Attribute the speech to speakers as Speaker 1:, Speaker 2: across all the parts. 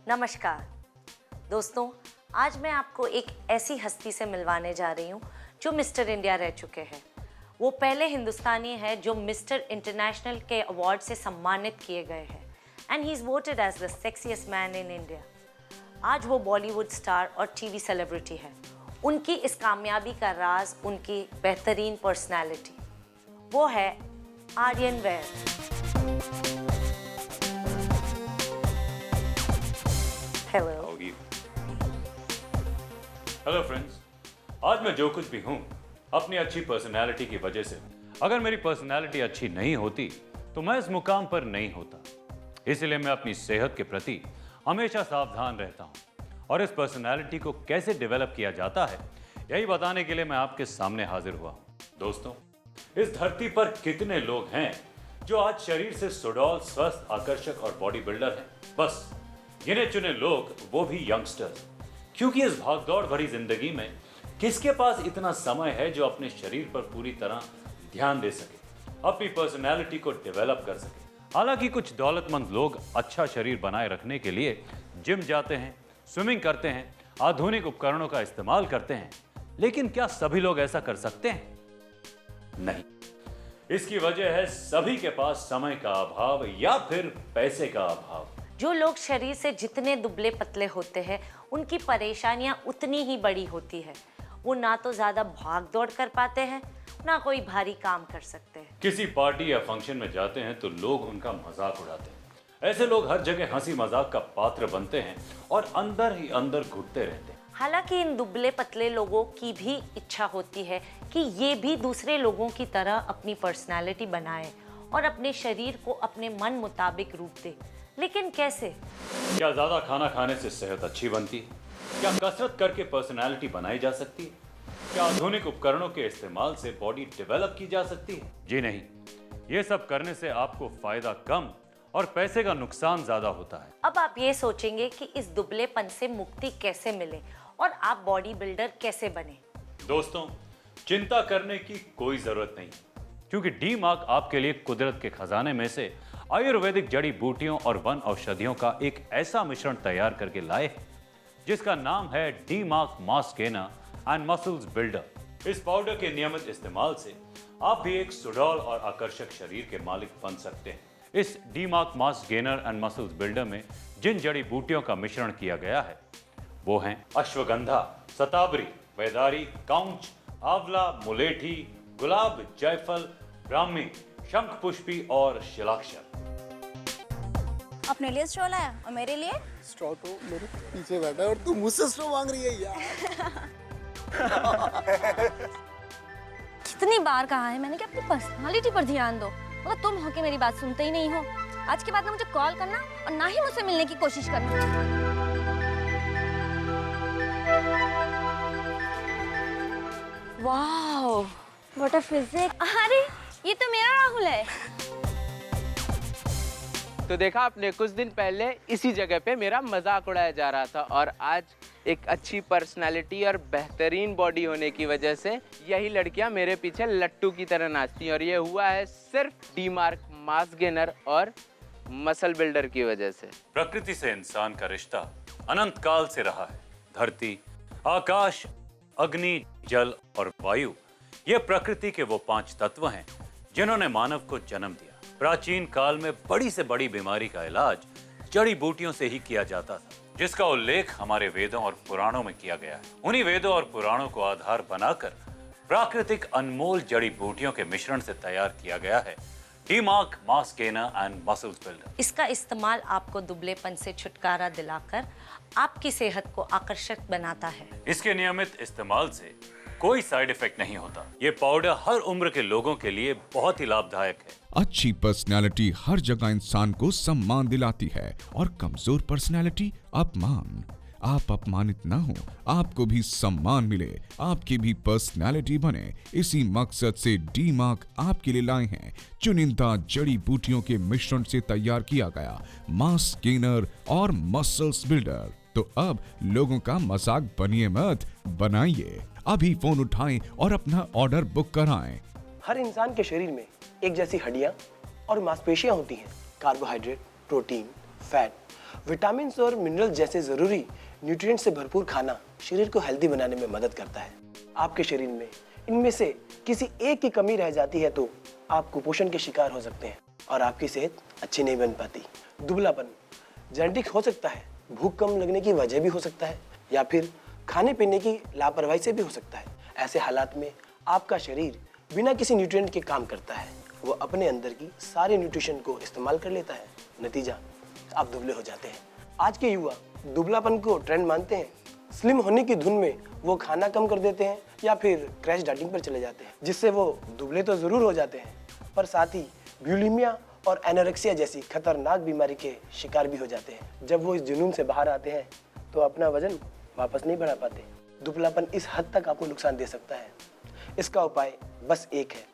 Speaker 1: नमस्कार दोस्तों, आज मैं आपको एक ऐसी हस्ती से मिलवाने जा रही हूँ जो मिस्टर इंडिया रह चुके हैं। वो पहले हिंदुस्तानी है जो मिस्टर इंटरनेशनल के अवार्ड से सम्मानित किए गए हैं and he is voted as the sexiest man in India. आज वो बॉलीवुड स्टार और टीवी सेलिब्रिटी है। उनकी इस कामयाबी का राज उनकी बेहतरीन पर्सनैलिटी, वो है आर्यन वैद। हेलो
Speaker 2: हेलो फ्रेंड्स, आज मैं जो कुछ भी हूँ अपनी अच्छी पर्सनैलिटी की वजह से। अगर मेरी पर्सनैलिटी अच्छी नहीं होती तो मैं इस मुकाम पर नहीं होता। इसलिए मैं अपनी सेहत के प्रति हमेशा सावधान रहता हूँ और इस पर्सनैलिटी को कैसे डेवलप किया जाता है यही बताने के लिए मैं आपके सामने हाजिर हुआ हूँ। दोस्तों, इस धरती पर कितने लोग हैं जो आज शरीर से सुडौल, स्वस्थ, आकर्षक और बॉडी बिल्डर हैं। बस गिने चुने लोग, वो भी यंगस्टर्स। क्योंकि इस भागदौड़ भरी जिंदगी में किसके पास इतना समय है जो अपने शरीर पर पूरी तरह ध्यान दे सके, अपनी पर्सनैलिटी को डेवलप कर सके। हालांकि कुछ दौलतमंद लोग अच्छा शरीर बनाए रखने के लिए जिम जाते हैं, स्विमिंग करते हैं, आधुनिक उपकरणों का इस्तेमाल करते हैं, लेकिन क्या सभी लोग ऐसा कर सकते हैं? नहीं। इसकी वजह है सभी के पास समय का अभाव या फिर पैसे का अभाव।
Speaker 1: जो लोग शरीर से जितने दुबले पतले होते हैं उनकी परेशानियां उतनी ही बड़ी होती है। वो ना तो ज्यादा भाग दौड़ कर पाते हैं, ना कोई भारी काम कर सकते हैं।
Speaker 2: किसी पार्टी या फंक्शन में जाते हैं तो लोग उनका मजाक उड़ाते हैं। ऐसे लोग हर जगह हंसी मजाक का पात्र बनते हैं और अंदर ही अंदर घुटते रहते हैं।
Speaker 1: हालांकि इन दुबले पतले लोगों की भी इच्छा होती है कि ये भी दूसरे लोगों की तरह अपनी पर्सनालिटी बनाए और अपने शरीर को अपने मन मुताबिक रूप दे, लेकिन कैसे?
Speaker 2: क्या ज्यादा खाना खाने से सेहत अच्छी बनती है? क्या कसरत करके पर्सनालिटी बनाई जा सकती है? क्या आधुनिक उपकरणों के इस्तेमाल से बॉडी डेवलप की जा सकती है? जी नहीं। ये सब करने से आपको फायदा कम और पैसे का नुकसान ज्यादा होता है।
Speaker 1: अब आप ये सोचेंगे कि इस दुबलेपन से मुक्ति कैसे मिले और आप बॉडी बिल्डर कैसे बने।
Speaker 2: दोस्तों, चिंता करने की कोई जरूरत नहीं, क्योंकि डी मार्क आपके लिए कुदरत के खजाने में से आयुर्वेदिक जड़ी बूटियों और वन औषधियों का एक ऐसा मिश्रण तैयार करके लाए हैं जिसका नाम है D Mark mass gainer and muscles builder. इस पाउडर के नियमित इस्तेमाल से आप भी एक सुडौल और आकर्षक शरीर के मालिक बन सकते हैं। इस D Mark mass gainer and muscles builder में जिन जड़ी बूटियों का मिश्रण किया गया है वो हैं अश्वगंधा, शतावरी, वैदारी, काउंच, आंवला, मुलेठी, गुलाब, जायफल, ब्राह्मी, शंख पुष्पी और शिलाक्षर।
Speaker 3: अपने लिए स्ट्रॉ लाया और मेरे लिए?
Speaker 4: स्ट्रॉ तो मेरे पीछे बैठा है और तू मुझसे स्ट्रॉ मांग रही है यार।
Speaker 3: कितनी बार कहा है मैंने कि अपनी पर्सनालिटी पर ध्यान दो, मगर तुम होके मेरी बात सुनते ही नहीं हो। आज के बाद ना मुझे कॉल करना और ना ही मुझसे मिलने की कोशिश करना। Wow, what a physique. अरे ये तो मेरा राहुल है।
Speaker 5: तो देखा आपने, कुछ दिन पहले इसी जगह पे मेरा मजाक उड़ाया जा रहा था और आज एक अच्छी पर्सनालिटी और बेहतरीन बॉडी होने की वजह से यही लड़कियां मेरे पीछे लट्टू की तरह नाचती हैं और ये हुआ है सिर्फ डी मार्क मास गेनर और मसल बिल्डर की वजह से।
Speaker 2: प्रकृति से इंसान का रिश्ता अनंत काल से रहा है। धरती, आकाश, अग्नि, जल और वायु, ये प्रकृति के वो 5 तत्व हैं जिन्होंने मानव को जन्म दिया। प्राचीन काल में बड़ी से बड़ी बीमारी का इलाज जड़ी बूटियों से ही किया जाता था, जिसका उल्लेख हमारे वेदों और पुराणों में किया गया है। उन्हीं वेदों और पुराणों को आधार बनाकर प्राकृतिक अनमोल जड़ी बूटियों के मिश्रण से तैयार किया गया है D Mark mass gainer and muscles builder.
Speaker 1: इसका इस्तेमाल आपको दुबलेपन से छुटकारा दिलाकर आपकी सेहत को आकर्षक बनाता है।
Speaker 2: इसके नियमित इस्तेमाल से कोई साइड इफेक्ट नहीं होता। ये पाउडर हर उम्र के लोगों के लिए बहुत ही लाभदायक है।
Speaker 6: अच्छी पर्सनालिटी हर जगह इंसान को सम्मान दिलाती है और कमजोर पर्सनालिटी अपमान। आप अपमानित ना हो, आपको भी सम्मान मिले, आपकी भी पर्सनालिटी बने। इसी मकसद से डी मार्क आपके लिए लाए हैं चुनिंदा जड़ी बूटियों के मिश्रण से तैयार किया गया मास गेनर और मसल्स बिल्डर। तो अब लोगों का मजाक बनिए मत, बनाइए। अभी फोन उठाएं और अपना ऑर्डर बुक कराएं।
Speaker 7: हर इंसान के शरीर में एक जैसी हड्डियां और मांसपेशियां होती हैं। कार्बोहाइड्रेट, प्रोटीन, फैट, विटामिन और मिनरल जैसे ज़रूरी न्यूट्रिएंट से भरपूर खाना शरीर को हेल्दी बनाने में मदद करता है। आपके शरीर में इनमें से किसी एक की कमी रह जाती है तो आप कुपोषण के शिकार हो सकते हैं और आपकी सेहत अच्छी नहीं बन पाती। दुबलापन जेनेटिक हो सकता है, भूख कम लगने की वजह भी हो सकता है, या फिर खाने पीने की लापरवाही से भी हो सकता है। ऐसे हालात में आपका शरीर बिना किसी न्यूट्रिएंट के काम करता है, वो अपने अंदर की सारे न्यूट्रिशन को इस्तेमाल कर लेता है। नतीजा, आप दुबले हो जाते हैं। आज के युवा दुबलापन को ट्रेंड मानते हैं। स्लिम होने की धुन में वो खाना कम कर देते हैं या फिर क्रैश डाइटिंग पर चले जाते हैं, जिससे वो दुबले तो ज़रूर हो जाते हैं पर साथ ही बुलिमिया और एनोरेक्सिया जैसी खतरनाक बीमारी के शिकार भी हो जाते हैं। जब वो इस जुनून से बाहर आते हैं तो अपना वजन वापस नहीं बढ़ा पाते। दुबलापन इस हद तक आपको नुकसान दे सकता है। इसका उपाय बस एक है,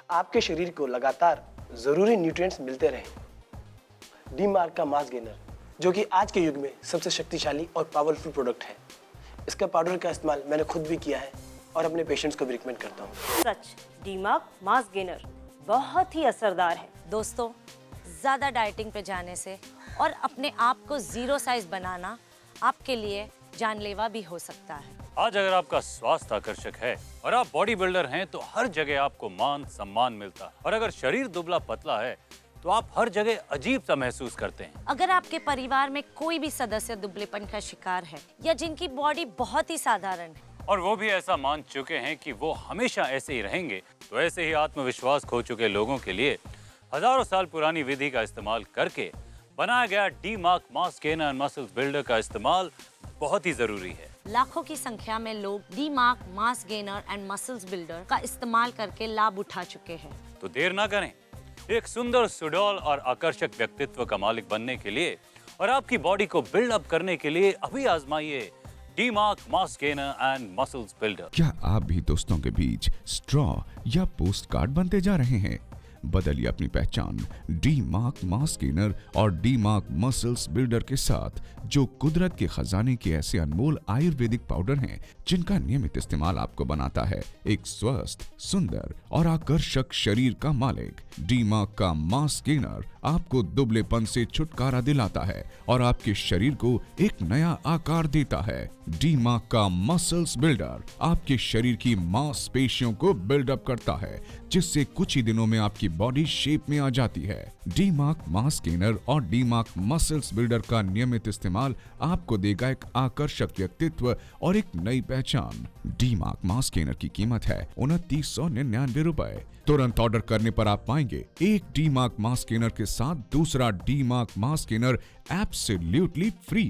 Speaker 7: आपके शरीर को लगातार ज़रूरी न्यूट्रिएंट्स मिलते रहें। डी-मार्क का मास गेनर, जो कि आज के युग में सबसे शक्तिशाली और पावरफुल प्रोडक्ट है, इसका पाउडर का इस्तेमाल मैंने खुद भी किया है और अपने पेशेंट्स को भी रिकमेंड करता हूँ।
Speaker 8: सच, डी-मार्क मास गेनर बहुत ही असरदार है।
Speaker 1: दोस्तों, ज़्यादा डाइटिंग पे जाने से और अपने आप को ज़ीरो साइज बनाना आपके लिए जानलेवा भी हो सकता है।
Speaker 2: आज अगर आपका स्वास्थ्य आकर्षक है और आप बॉडी बिल्डर हैं तो हर जगह आपको मान सम्मान मिलता है, और अगर शरीर दुबला पतला है तो आप हर जगह अजीब सा महसूस करते हैं।
Speaker 1: अगर आपके परिवार में कोई भी सदस्य दुबलेपन का शिकार है या जिनकी बॉडी बहुत ही साधारण है
Speaker 2: और वो भी ऐसा मान चुके हैं कि वो हमेशा ऐसे ही रहेंगे, तो ऐसे ही आत्मविश्वास खो चुके लोगों के लिए हजारों साल पुरानी विधि का इस्तेमाल करके बनाया गया D-mark mass gainer and muscles builder का इस्तेमाल बहुत ही जरूरी है।
Speaker 1: लाखों की संख्या में लोग D-mark mass gainer and muscles builder का इस्तेमाल करके लाभ उठा चुके हैं।
Speaker 2: तो देर ना करें, एक सुंदर, सुडौल और आकर्षक व्यक्तित्व का मालिक बनने के लिए और आपकी बॉडी को बिल्ड अप करने के लिए अभी आजमाइए D Mark mass gainer and muscles builder.
Speaker 6: क्या आप भी दोस्तों के बीच स्ट्रॉ या पोस्ट कार्ड बनते जा रहे हैं? बदलिए अपनी पहचान डी-मार्क मास गेनर और डी-मार्क मसल्स बिल्डर के साथ, जो कुदरत के खजाने के ऐसे अनमोल आयुर्वेदिक पाउडर हैं जिनका नियमित इस्तेमाल आपको बनाता है एक स्वस्थ, सुंदर और आकर्षक शरीर का मालिक। डी-मार्क का मास गेनर आपको दुबलेपन से छुटकारा दिलाता है और आपके शरीर को एक नया आकार देता है। डी-मार्क का मसल्स बिल्डर आपके शरीर की मांसपेशियों को बिल्डअप करता है, जिससे कुछ ही दिनों में आपकी बॉडी शेप में आ जाती है। डी-मार्क मास गेनर और डी-मार्क मसल्स बिल्डर का नियमित इस्तेमाल आपको देगा एक आकर्षक व्यक्तित्व और एक नई पहचान। डी-मार्क मास गेनर की कीमत है 2999 रुपए। तुरंत ऑर्डर करने पर आप पाएंगे एक डी-मार्क मास गेनर के साथ दूसरा D-mark mass gainer absolutely free.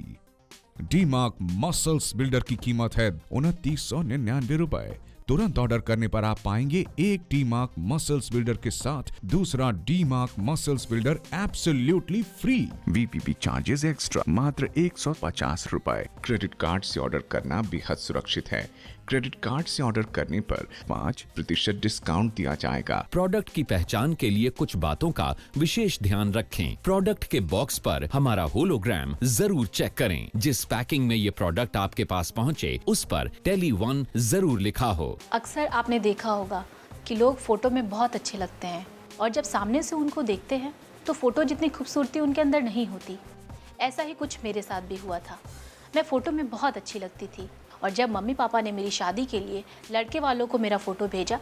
Speaker 6: D-mark muscles builder की कीमत है 2999 रुपए। तुरंत ऑर्डर करने पर आप पाएंगे एक डी-मार्क मसल्स बिल्डर के साथ दूसरा D-mark muscles builder absolutely free. VPP charges extra मात्र 150 रुपए। क्रेडिट कार्ड से ऑर्डर करना बेहद सुरक्षित है। क्रेडिट कार्ड से ऑर्डर करने पर 5% डिस्काउंट दिया जाएगा।
Speaker 9: प्रोडक्ट की पहचान के लिए कुछ बातों का विशेष ध्यान रखें। प्रोडक्ट के बॉक्स पर हमारा होलोग्राम जरूर चेक करें। जिस पैकिंग में ये प्रोडक्ट आपके पास पहुंचे, उस पर Tele1 जरूर लिखा हो।
Speaker 10: अक्सर आपने देखा होगा कि लोग फोटो में बहुत अच्छे लगते हैं और जब सामने से उनको देखते हैं तो फोटो जितनी खूबसूरती उनके अंदर नहीं होती। ऐसा ही कुछ मेरे साथ भी हुआ था। मैं फ़ोटो में बहुत अच्छी लगती थी और जब मम्मी पापा ने मेरी शादी के लिए लड़के वालों को मेरा फ़ोटो भेजा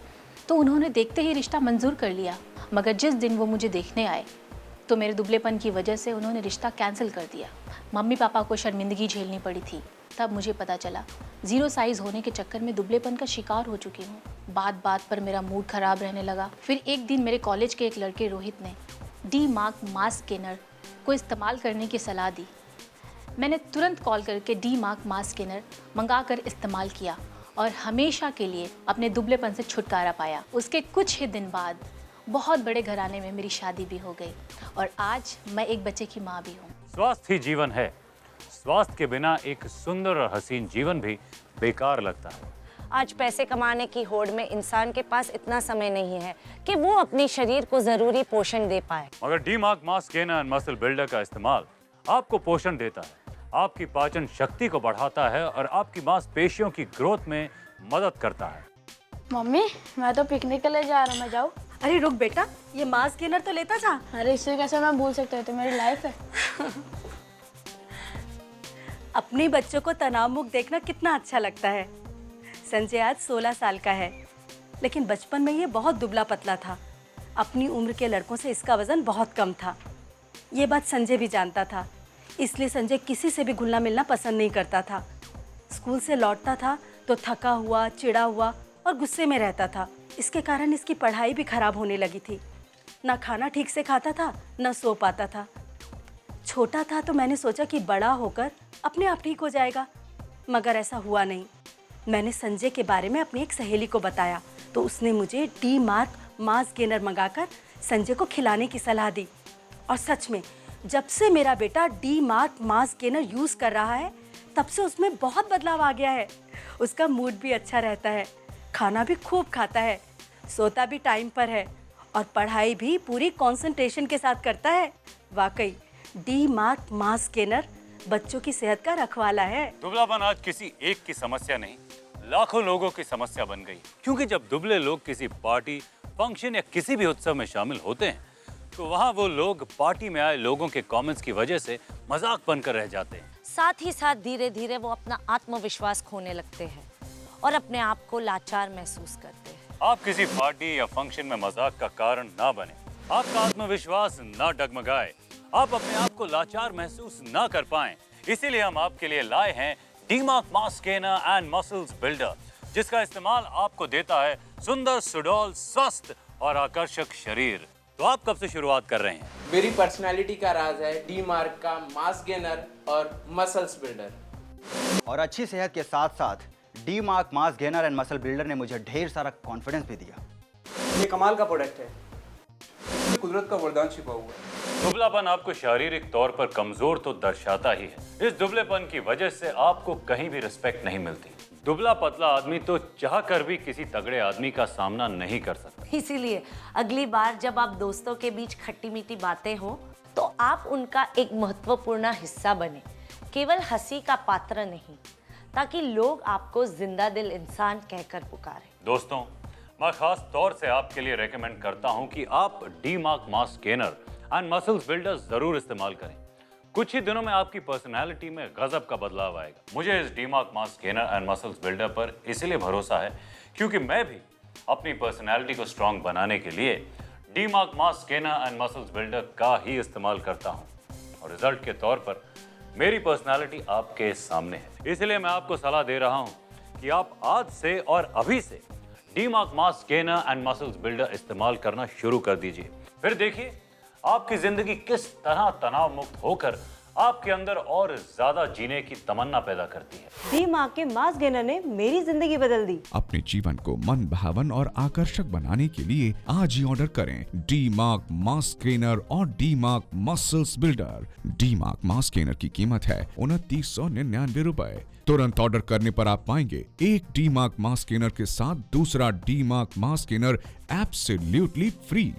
Speaker 10: तो उन्होंने देखते ही रिश्ता मंजूर कर लिया। मगर जिस दिन वो मुझे देखने आए तो मेरे दुबलेपन की वजह से उन्होंने रिश्ता कैंसिल कर दिया। मम्मी पापा को शर्मिंदगी झेलनी पड़ी थी। तब मुझे पता चला ज़ीरो साइज़ होने के चक्कर में दुबलेपन का शिकार हो चुकी हूँ। बात बात पर मेरा मूड ख़राब रहने लगा। फिर एक दिन मेरे कॉलेज के एक लड़के रोहित ने डी-मार्क मास गेनर को इस्तेमाल करने की सलाह दी। मैंने तुरंत कॉल करके डी-मार्क मास गेनर मंगा कर इस्तेमाल किया और हमेशा के लिए अपने दुबलेपन से छुटकारा पाया। उसके कुछ ही दिन बाद बहुत बड़े घराने में मेरी शादी भी हो गई और आज मैं एक बच्चे की माँ भी हूँ।
Speaker 2: स्वास्थ्य ही जीवन है। स्वास्थ्य के बिना एक सुंदर और हसीन जीवन भी बेकार लगता है।
Speaker 1: आज पैसे कमाने की होड़ में इंसान के पास इतना समय नहीं है कि वो अपने शरीर को जरूरी पोषण दे पाए।
Speaker 2: मगर D-mark mass gainer and muscle builder का इस्तेमाल आपको पोषण देता है, आपकी पाचन शक्ति को बढ़ाता है और आपकी मांसपेशियों की ग्रोथ में मदद करता है।
Speaker 11: मम्मी मैं तो पिकनिक के लिए जा रहा हूँ, मैं जाऊँ?
Speaker 8: अरे रुक बेटा, ये मास्क गेनर तो लेता जा।
Speaker 11: अरे इसे कैसे मैं भूल सकता हूँ, तो मेरी लाइफ है।
Speaker 8: अपने बच्चों को तनाव मुक्त देखना कितना अच्छा लगता है। संजय आज 16 साल का है, लेकिन बचपन में ये बहुत दुबला पतला था। अपनी उम्र के लड़कों से इसका वजन बहुत कम था। ये बात संजय भी जानता था, इसलिए संजय किसी से भी घुलना मिलना पसंद नहीं करता था। स्कूल से लौटता था तो थका हुआ, चिढ़ा हुआ और गुस्से में रहता था। इसके कारण इसकी पढ़ाई भी खराब होने लगी थी। ना खाना ठीक से खाता था, ना सो पाता था। छोटा था तो मैंने सोचा कि बड़ा होकर अपने आप ठीक हो जाएगा, मगर ऐसा हुआ नहीं। मैंने संजय के बारे में अपनी एक सहेली को बताया तो उसने मुझे डी मार्क मास गेनर मंगाकर संजय को खिलाने की सलाह दी। और सच में जब से मेरा बेटा D Mark mass gainer use कर रहा है, तब से उसमें बहुत बदलाव आ गया है। उसका मूड भी अच्छा रहता है, खाना भी खूब खाता है, सोता भी टाइम पर है और पढ़ाई भी पूरी कंसंट्रेशन के साथ करता है। वाकई डी मार्क मास गेनर बच्चों की सेहत का रखवाला है।
Speaker 2: दुबलापन आज किसी एक की समस्या नहीं, लाखों लोगों की समस्या बन गई। क्योंकि जब दुबले लोग किसी पार्टी, फंक्शन या किसी भी उत्सव में शामिल होते हैं तो वहाँ वो लोग पार्टी में आए लोगों के कमेंट्स की वजह से मजाक बनकर रह जाते हैं।
Speaker 1: साथ ही साथ धीरे धीरे वो अपना आत्मविश्वास खोने लगते हैं और अपने आप को लाचार महसूस करते हैं।
Speaker 2: आप किसी पार्टी या फंक्शन में मजाक का कारण ना बने, आपका आत्मविश्वास ना डगमगाए, आप अपने आप को लाचार महसूस ना कर पाएं। इसीलिए हम आपके लिए लाए हैं D-mark mass gainer and muscles builder, जिसका इस्तेमाल आपको देता है सुंदर, सुडौल, स्वस्थ और आकर्षक शरीर। तो आप कब से शुरुआत कर रहे हैं?
Speaker 5: मेरी पर्सनालिटी का राज है डी मार्क का मास गेनर और मसल्स बिल्डर।
Speaker 12: और अच्छी सेहत के साथ साथ D Mark mass gainer and muscle builder ने मुझे ढेर सारा कॉन्फिडेंस भी दिया।
Speaker 7: ये कमाल का प्रोडक्ट है, कुदरत का वरदान छिपा हुआ है।
Speaker 2: दुबलापन आपको शारीरिक तौर पर कमजोर तो दर्शाता ही है। इस दुबलेपन की वजह से आपको कहीं भी रिस्पेक्ट नहीं मिलती। दुबला पतला आदमी तो चाह कर भी किसी तगड़े आदमी का सामना नहीं कर सकता।
Speaker 1: इसीलिए अगली बार जब आप दोस्तों के बीच खट्टी मीठी बातें हो तो आप उनका एक महत्वपूर्ण हिस्सा बने, केवल हंसी का पात्र नहीं, ताकि लोग आपको जिंदा दिल इंसान कहकर पुकारें।
Speaker 2: दोस्तों, मैं खास तौर से आपके लिए रेकमेंड करता हूं कि आप D-mark mass gainer and muscles builder जरूर इस्तेमाल करें। कुछ ही दिनों में आपकी पर्सनालिटी में गजब का बदलाव आएगा। मुझे इस D-mark mass gainer and muscles builder पर इसलिए भरोसा है क्योंकि मैं भी अपनी पर्सनालिटी को स्ट्रांग बनाने के लिए D-mark mass gainer and muscles builder का ही इस्तेमाल करता हूं और रिजल्ट के तौर पर मेरी पर्सनालिटी आपके सामने है। इसलिए मैं आपको सलाह दे रहा हूं कि आप आज से और अभी से D-mark mass gainer and muscles builder इस्तेमाल करना शुरू कर दीजिए। फिर देखिए आपकी जिंदगी किस तरह तनाव मुक्त होकर आपके अंदर और ज्यादा जीने की तमन्ना पैदा करती है।
Speaker 8: डी-मार्क के मास गेनर ने मेरी जिंदगी बदल दी।
Speaker 6: अपने जीवन को मन भावन और आकर्षक बनाने के लिए आज ही ऑर्डर करें डी-मार्क मास गेनर और D Mark muscles builder. D-mark mass gainer की कीमत है 2999 रुपए। तुरंत ऑर्डर करने पर आप पाएंगे एक डी-मार्क मास गेनर के साथ दूसरा D-mark mass gainer absolutely free.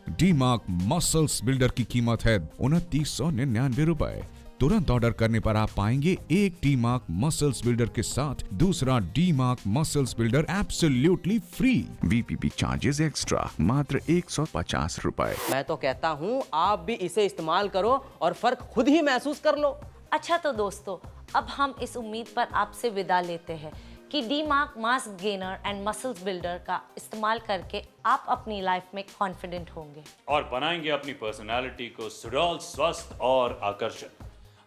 Speaker 6: D-mark muscles builder की कीमत है 2999 रुपए। तुरंत ऑर्डर करने पर आप पाएंगे एक डी-मार्क मसल्स बिल्डर के साथ दूसरा D-mark muscles builder absolutely free. VPP charges extra मात्र 150 रुपए।
Speaker 13: मैं तो कहता हूँ आप भी इसे इस्तेमाल करो और फर्क खुद ही महसूस कर लो।
Speaker 1: अच्छा तो दोस्तों, अब हम इस उम्मीद पर आपसे विदा लेते हैं कि D-mark mass gainer and muscles builder का इस्तेमाल करके आप अपनी लाइफ में कॉन्फिडेंट होंगे
Speaker 2: और बनाएंगे अपनी पर्सनालिटी को सुडौल, स्वस्थ और आकर्षक।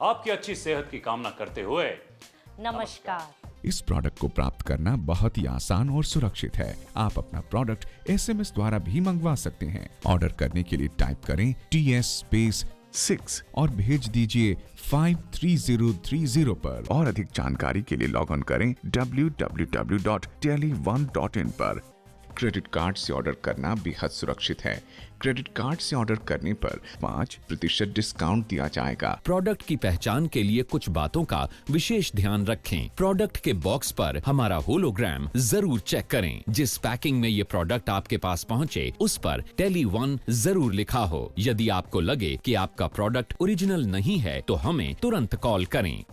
Speaker 2: आपकी अच्छी सेहत की कामना करते हुए
Speaker 1: नमस्कार।
Speaker 6: इस प्रोडक्ट को प्राप्त करना बहुत ही आसान और सुरक्षित है। आप अपना प्रोडक्ट SMS द्वारा भी मंगवा सकते हैं। ऑर्डर करने के लिए टाइप करें TS6 और भेज दीजिए 53030 पर। और अधिक जानकारी के लिए लॉग ऑन करें www.tele1.in पर। क्रेडिट कार्ड से ऑर्डर करना बेहद सुरक्षित है। क्रेडिट कार्ड से ऑर्डर करने पर 5% डिस्काउंट दिया जाएगा।
Speaker 9: प्रोडक्ट की पहचान के लिए कुछ बातों का विशेष ध्यान रखें। प्रोडक्ट के बॉक्स पर हमारा होलोग्राम जरूर चेक करें। जिस पैकिंग में ये प्रोडक्ट आपके पास पहुंचे, उस पर Tele1 जरूर लिखा हो। यदि आपको लगे कि आपका प्रोडक्ट ओरिजिनल नहीं है तो हमें तुरंत कॉल करें।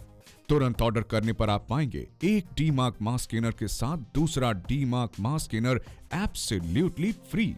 Speaker 6: तुरंत ऑर्डर करने पर आप पाएंगे एक डी मार्क मास्क गेनर के साथ दूसरा D mark mask gainer absolutely free.